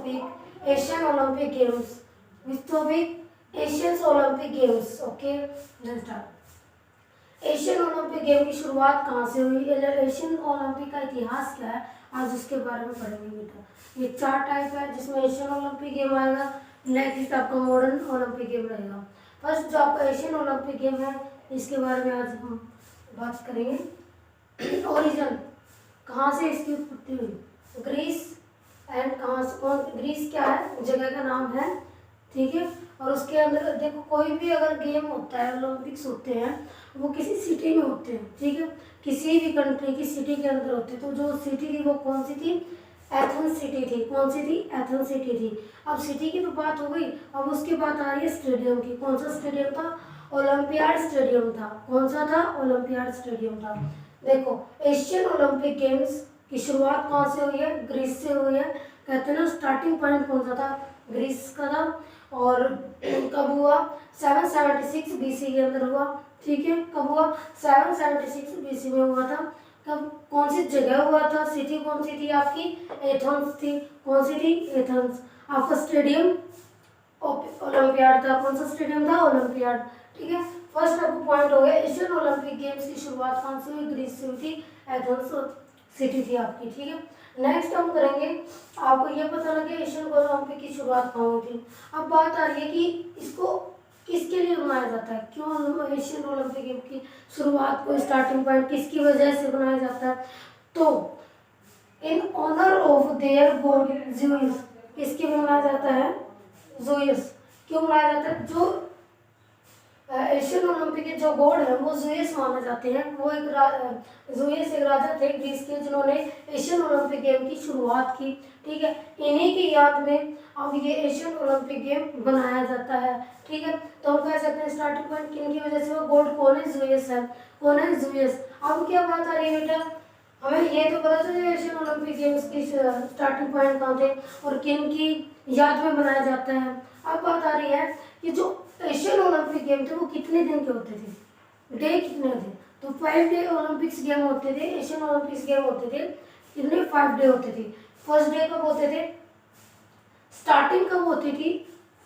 Topic Asian Olympic games, which topic Asian Olympic games. Okay, let's start. Asian Olympic game की शुरुआत कहाँ से हुई, एशियन ओलंपिक का इतिहास क्या है, आज उसके बारे में पढ़ेंगे बेटा। ये 4 टाइप है जिसमें एशियन ओलंपिक गेम आएगा, नेक्स्ट आपका मॉडर्न ओलंपिक गेम रहेगा। फर्स्ट जो आपका एशियन ओलंपिक गेम है इसके बारे में आज हम बात करेंगे। ओरिजिन, कहाँ से इसकी उत्पत्ति हुई, ग्रीस एंड कहाँ से, कौन, ग्रीस क्या है, जगह का नाम है, ठीक है। और उसके अंदर देखो कोई भी अगर गेम होता है, ओलंपिक्स होते हैं, वो किसी सिटी में होते हैं, ठीक है, किसी भी कंट्री की सिटी के अंदर होते हैं। तो जो सिटी थी वो कौन सी थी, एथेंस सिटी थी। कौन सी थी, एथेंस सिटी थी। अब सिटी की तो बात हो गई, अब उसके बाद आ रही है स्टेडियम की। कौन सा स्टेडियम था, ओलंपियाड स्टेडियम था। कौन सा था, ओलंपियाड स्टेडियम था। देखो एशियन ओलंपिक गेम्स की शुरुआत कहाँ से हुई है, ग्रीस से हुई है। कहते हैं ना स्टार्टिंग पॉइंट कौन सा था, ग्रीस का था। और कब हुआ, 776 बीसी के अंदर हुआ, ठीक है। कब हुआ, 776 बीसी में हुआ था। कब, कौन सी जगह हुआ था, सिटी कौन सी थी आपकी, एथेंस थी। कौन सी थी, एथेंस। आपका स्टेडियम ओलंपियाड था। कौन सा स्टेडियम था, ओलंपियाड, ठीक है। फर्स्ट आपको पॉइंट हो गया, एशियन ओलंपिक गेम्स की शुरुआत कहाँ से हुई, ग्रीस से हुई थी, एथेंस सिटी थी आपकी, ठीक है। नेक्स्ट हम करेंगे, आपको ये पता लगे एशियन ओलंपिक की शुरुआत कहाँ हुई थी। अब बात आ रही है कि इसको किसके लिए बनाया जाता है, क्यों एशियन ओलंपिक गेम की शुरुआत को स्टार्टिंग पॉइंट किसकी वजह से बनाया जाता है। तो in honour of their god Zeus, किसके लिए बनाया जाता है, ज़ूयस। क्यों बनाया जाता है, जो एशियन ओलंपिक के जो गॉड है वो ज़ूयस माने जाते हैं। वो ज़ूयस एक राजा थे ग्रीस के जिन्होंने एशियन ओलंपिक गेम की शुरुआत की, ठीक है। इन्हीं की याद में अब ये एशियन ओलंपिक गेम बनाया जाता है, ठीक है। तो हम कह सकते हैं स्टार्टिंग पॉइंट किन की वजह से, वो गॉड कौन है, ज़ूयस है। कौन है, ज़ूयस। अब क्या बात आ रही है बेटा, हमें ये तो पता चला एशियन ओलंपिक गेम्स की स्टार्टिंग पॉइंट कहाँ थे और किन की याद में बनाया जाता है। अब बात आ रही है कि जो एशियन ओलंपिक गेम थे वो कितने दिन के होते थे, डे कितने थे। तो 5 डे ओलंपिक्स गेम होते थे, एशियन ओलंपिक्स गेम होते थे, कितने, 5 डे होते थे। फर्स्ट डे कब होते थे, स्टार्टिंग कब होती थी,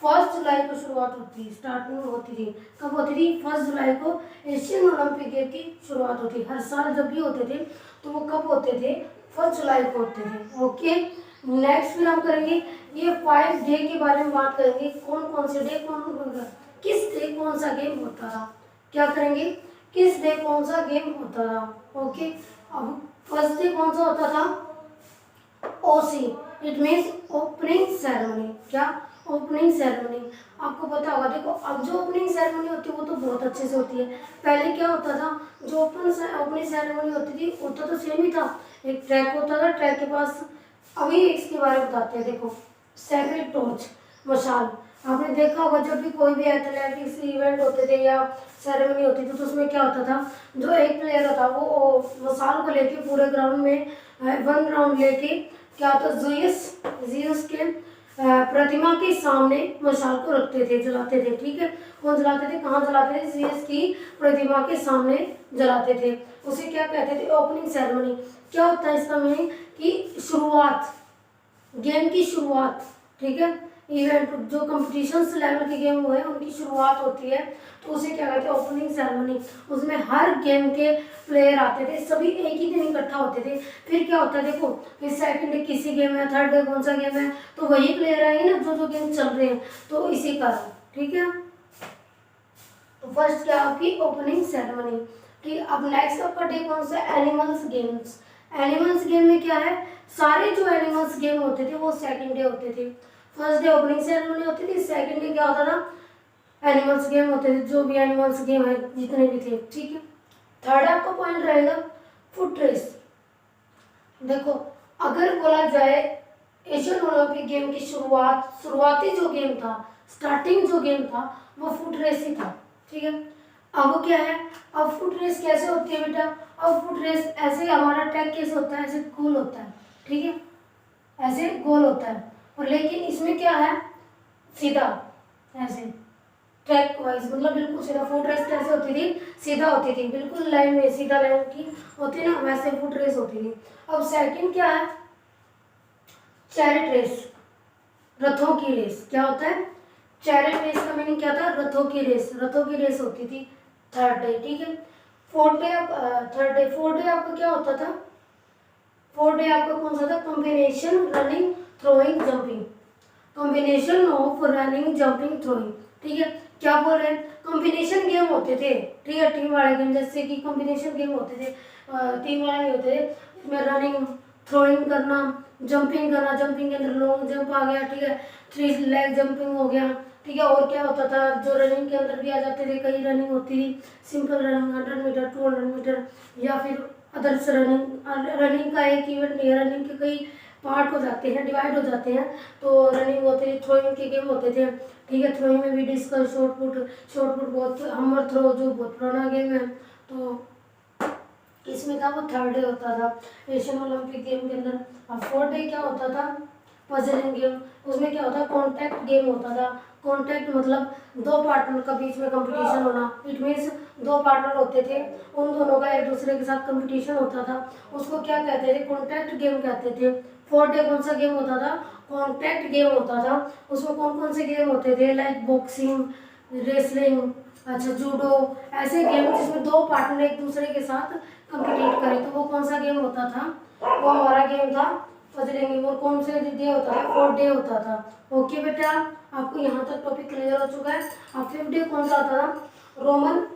1 जुलाई को शुरुआत होती है, स्टार्टिंग होती थी, कब होती थी, 1 जुलाई को एशियन ओलंपिक गेम की शुरुआत होती है। हर साल जब भी होते थे तो वो कब होते थे, 1 जुलाई को होते थे, ओके। नेक्स्ट फिर हम करेंगे ये 5 डे के बारे में बात करेंगे, कौन कौन से डे, किस डे कौन सा गेम होता था, क्या करेंगे, किस डे कौन सा गेम होता था, ओके। अब फर्स्ट डे कौन सा होता था, ओसी, इट मीन्स ओपनिंग सेरेमनी। क्या, ओपनिंग सेरेमनी। आपको पता होगा, देखो अब जो ओपनिंग सेरेमनी होती है वो तो बहुत अच्छे से होती है। पहले क्या होता था, जो ओपनिंग सेरेमनी होती थी होता तो सेम ही था, एक ट्रैक होता था, ट्रैक के पास, अभी इसके बारे में बताते हैं। देखो सेक्रेड टॉर्च, मशाल, आपने देखा होगा जब भी कोई भी एथलेटिक्स इवेंट होते थे या सेरेमनी होती थी तो उसमें क्या होता था, जो एक प्लेयर होता वो मशाल को लेके पूरे ग्राउंड में 1 राउंड लेके क्या होता, ज़ीउस के प्रतिमा के सामने मशाल को रखते थे, जलाते थे, ठीक है। कौन जलाते थे, कहाँ जलाते थे, ज़ीउस की प्रतिमा के सामने जलाते थे। उसे क्या कहते थे, ओपनिंग सेरेमनी। क्या होता है इसका मीनिंग कि शुरुआत, गेम की शुरुआत, ठीक है। इवेंट जो कॉम्पिटिशन्स लेवल के गेम हुए उनकी शुरुआत होती है तो उसे क्या कहते हैं, ओपनिंग सेरेमनी। उसमें हर गेम के प्लेयर आते थे, सभी एक ही दिन इकट्ठा होते थे। फिर क्या होता है, देखो फिर सेकंड डे किसी गेम है, थर्ड डे कौन सा गेम है, तो वही प्लेयर आएंगे ना जो जो गेम चल रहे हैं, तो इसी कारण, ठीक है। तो फर्स्ट क्या आपकी ओपनिंग सेरेमनी, ठीक। अब नेक्स्ट आपका डे कौन सा, एनिमल्स गेम्स। एनिमल्स गेम में क्या है, सारे जो एनिमल्स गेम होते थे वो सेकंड डे होते थे। फर्स्ट डे ओपनिंग सेरेमनी होती थी, सेकंड डे क्या होता था, एनिमल्स गेम होते थे, जो भी एनिमल्स गेम है जितने भी थे, ठीक है। थर्ड आपका पॉइंट रहेगा फुट रेस। देखो अगर बोला जाए एशियन ओलंपिक गेम की शुरुआती जो गेम था, स्टार्टिंग जो गेम था वो फुट रेस ही था, ठीक है। अब क्या है, अब फुट रेस कैसे होती है बेटा, अब फुट रेस ऐसे हमारा ट्रैक कैसे होता है, ऐसे गोल होता है, ठीक है, ऐसे गोल होता है। और लेकिन इसमें क्या है, सीधा, ऐसे ट्रैक वाइज, मतलब बिल्कुल सीधा। फुट रेस कैसे होती थी, सीधा होती थी, बिल्कुल लाइन में, सीधा लाइन की होती ना, वैसे फुट रेस होती थी। अब सेकंड क्या है, चैरिट रेस। रथों की रेस क्या होता है, चैरियट रेस का मीनिंग क्या था, रथों की रेस, रथों की रेस होती थी थर्ड डे, ठीक है। फोर्थ डे फोर्थ डे आपका क्या होता था, फोर्थ डे आपका कौन सा था, combination running throwing jumping, combination of running jumping throwing, ठीक है। क्या बोल रहे हैं, कॉम्बिनेशन गेम होते थे, ठीक है, टीम वाले गेम, जैसे कि कॉम्बिनेशन गेम होते थे, टीम वाले होते थे, इसमें रनिंग थ्रोइंग करना, जंपिंग करना, जंपिंग के अंदर लॉन्ग जंप आ गया, ठीक है, 3 लेग जंपिंग हो गया, ठीक है। और क्या होता था, जो रनिंग के अंदर भी आ जाते थे, कई रनिंग होती थी, सिंपल रनिंग 100 मीटर 200 मीटर, या फिर अदर्स रनिंग, रनिंग का एक इवेंट नहीं है, रनिंग के कई पार्ट हो जाते हैं, डिवाइड हो जाते हैं, तो रनिंग होते थे, थ्रोइंग के गेम होते थे, ठीक है। थ्रोइंग में भी डिस्कस, शॉर्ट पुट बहुत, हमर थ्रो जो बहुत पुराना गेम है, तो इसमें था वो थर्ड डे होता था एशियन ओलंपिक गेम के अंदर। और फोर्थ डे क्या होता था, पजलिंग गेम, उसमें क्या होता है, कॉन्टैक्ट गेम होता था, कॉन्टैक्ट मतलब दो पार्टनर का बीच में कंपटीशन होना, इट मीन्स दो पार्टनर होते थे, उन दोनों का एक दूसरे के साथ कंपटीशन होता था, उसको क्या कहते थे, कॉन्टैक्ट गेम कहते थे। फोर्थ डे कौन सा गेम होता था, कॉन्टैक्ट गेम होता था, उसमें कौन कौन से गेम होते थे, लाइक बॉक्सिंग, रेसलिंग, अच्छा जूडो, ऐसे गेम जिसमें दो पार्टनर एक दूसरे के साथ कंपीट करें, तो वो कौन सा गेम होता था, वो हमारा गेम था पजलिंग गेम। और कौन से डे होता था, फोर्थ डे होता था। ओके बेटा, आपको यहाँ तक टॉपिक क्लियर हो चुका है। अब फिफ्थ डे कौन सा होता था, रोमन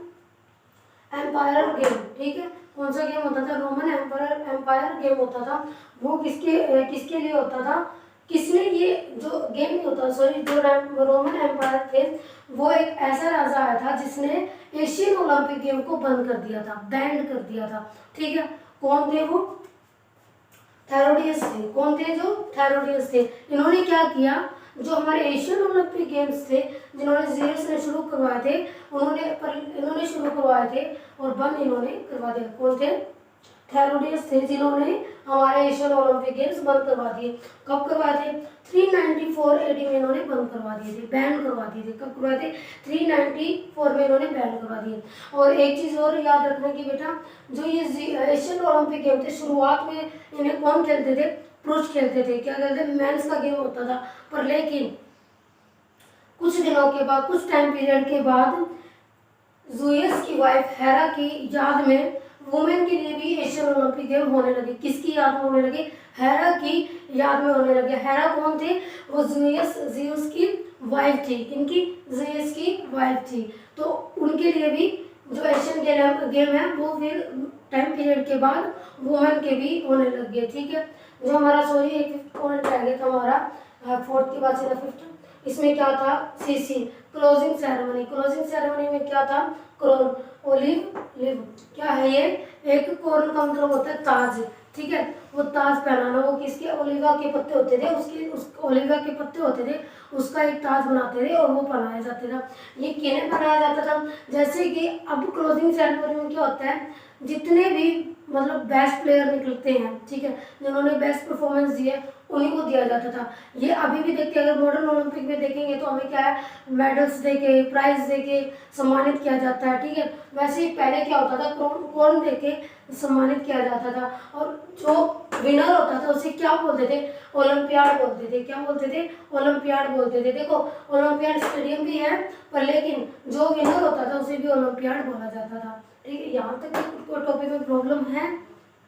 एम्पायर गेम, ठीक है। कौन सा गेम होता था, रोमन एम्पायर गेम होता था। वो किसके लिए होता था, किसने ये जो गेम नहीं होता, सॉरी, जो रोमन एम्पायर थे, वो एक ऐसा राजा आया था जिसने एशियन ओलंपिक गेम को बंद कर दिया था, बैंड कर दिया था, ठीक है। कौन थे वो, थेरोडियस थे। कौन थे, जो थेरोडियस थे। इन्होंने क्या किया, जो हमारे एशियन ओलंपिक गेम्स थे, जिन्होंने जीरोस ने शुरू करवाए थे, इन्होंने शुरू करवाए थे और बंद इन्होंने करवा दिया। कौन थे, थेरोडियस थे, जिन्होंने हमारे एशियन ओलंपिक गेम्स बंद करवा दिए। कब करवाए थे, 394 एडी में इन्होंने बंद करवा दिए थे, बैन करवा दिए थे। कब करवाए थे, 394 में इन्होंने बैन करवा दिए। और एक चीज़ और याद रखने की बेटा, जो ये एशियन ओलंपिक गेम थे, शुरुआत में इन्हें कौन खेलते थे, पुरुष खेलते थे, क्या खेलते थे, मेंस का गेम होता था। पर लेकिन कुछ दिनों के बाद, कुछ टाइम पीरियड के बाद, जूयस की वाइफ हेरा की याद में वुमेन के लिए भी एशियन ओलंपिक गेम होने लगे। किसकी याद में होने लगे, हेरा की याद में होने लगे। हेरा कौन थे, वो ज़्यूस की वाइफ थी। इनकी ज़्यूस की वाइफ थी, तो उनके लिए भी जो एशियन गेम है वो फिर टाइम पीरियड के बाद वुमेन के भी होने लग गए, ठीक है। जो हमारा सॉरी एक पॉइंट रह गया था हमारा फोर्थ की बात से, फिफ्थ, इसमें क्या था, CC closing ceremony. Closing ceremony में क्या था, क्रोन ओलिव लिव, क्या है ये, एक कोरन का मतलब होता है ताज, ठीक है। वो ताज पहनाना, वो किसके, ओलिवा के पत्ते होते थे, उस ओलिवा के पत्ते होते थे, उसका एक ताज बनाते थे और वो पहनाया जाता था। ये किन्हें पहनाया जाता था, जैसे कि अब क्लोजिंग सेरेमनी में क्या होता है, जितने भी मतलब बेस्ट प्लेयर निकलते हैं, ठीक है, जिन्होंने बेस्ट परफॉर्मेंस दी है, उन्हीं को दिया जाता था। ये अभी भी देखते हैं, अगर मॉडर्न ओलंपिक में देखेंगे तो हमें क्या है, मेडल्स देके, प्राइज देके सम्मानित किया जाता है, ठीक है। वैसे ही पहले क्या होता था, कौन देके सम्मानित किया जाता था, और जो विनर होता था उसे क्या बोलते थे, ओलंपियाड बोलते थे। क्या बोलते थे, ओलंपियाड बोलते थे। देखो ओलंपियाड स्टेडियम भी है, पर लेकिन जो विनर होता था उसे भी ओलंपियाड बोला जाता था, ठीक है। यहाँ तक कोई टॉपिक में प्रॉब्लम है,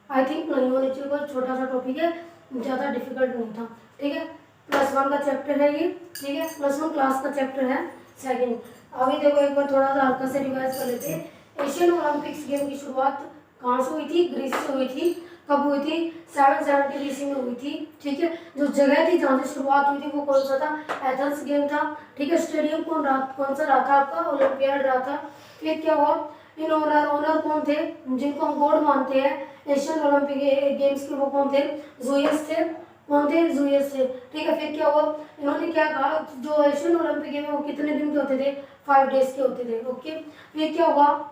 आई थिंक नहीं होनी चाहिए, कोई छोटा सा टॉपिक है, ज़्यादा डिफिकल्ट नहीं था, ठीक है। +1 का चैप्टर है ये, ठीक है, +1 क्लास का चैप्टर है सेकंड। अभी देखो एक बार थोड़ा सा हल्का से रिवाइज कर लेते हैं। एशियन ओलंपिक्स गेम की शुरुआत कहाँ से हुई थी, ग्रीस से हुई थी। कब हुई थी, 770 BC में हुई थी, ठीक है। जो जगह थी जहाँ से शुरुआत हुई थी वो कौन सा था, एथेंस गेम था, ठीक है। स्टेडियम कौन सा रहा था आपका, ओलंपियाड रहा था। फिर क्या हुआ, इन ओनर कौन थे, जिनको हम गॉड मानते हैं एशियन ओलंपिक गेम्स के, वो कौन थे, जूयस थे। कौन थे, जूयस थे, ठीक है। फिर क्या हुआ, इन्होंने क्या कहा, जो एशियन ओलंपिक गेम है वो कितने दिन के होते थे, 5 डेज के होते थे, ओके। फिर क्या हुआ,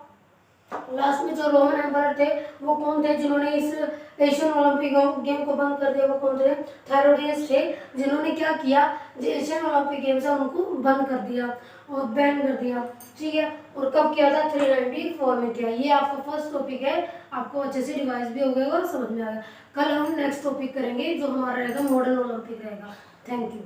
लास्ट में जो रोमन एम्पायर थे वो कौन थे, जिन्होंने इस एशियन ओलंपिक गेम को बंद कर दिया, वो कौन थे, थेरोडियस थे, जिन्होंने क्या किया, जो एशियन ओलंपिक गेम्स है उनको बंद कर दिया और बैन कर दिया, ठीक है। और कब किया था, 394 में किया। ये आपका फर्स्ट टॉपिक है, आपको अच्छे से रिवाइज भी हो गया और समझ में आ गया। कल हम नेक्स्ट टॉपिक करेंगे जो हमारा रहेगा मॉडर्न ओलंपिक रहेगा। Thank you.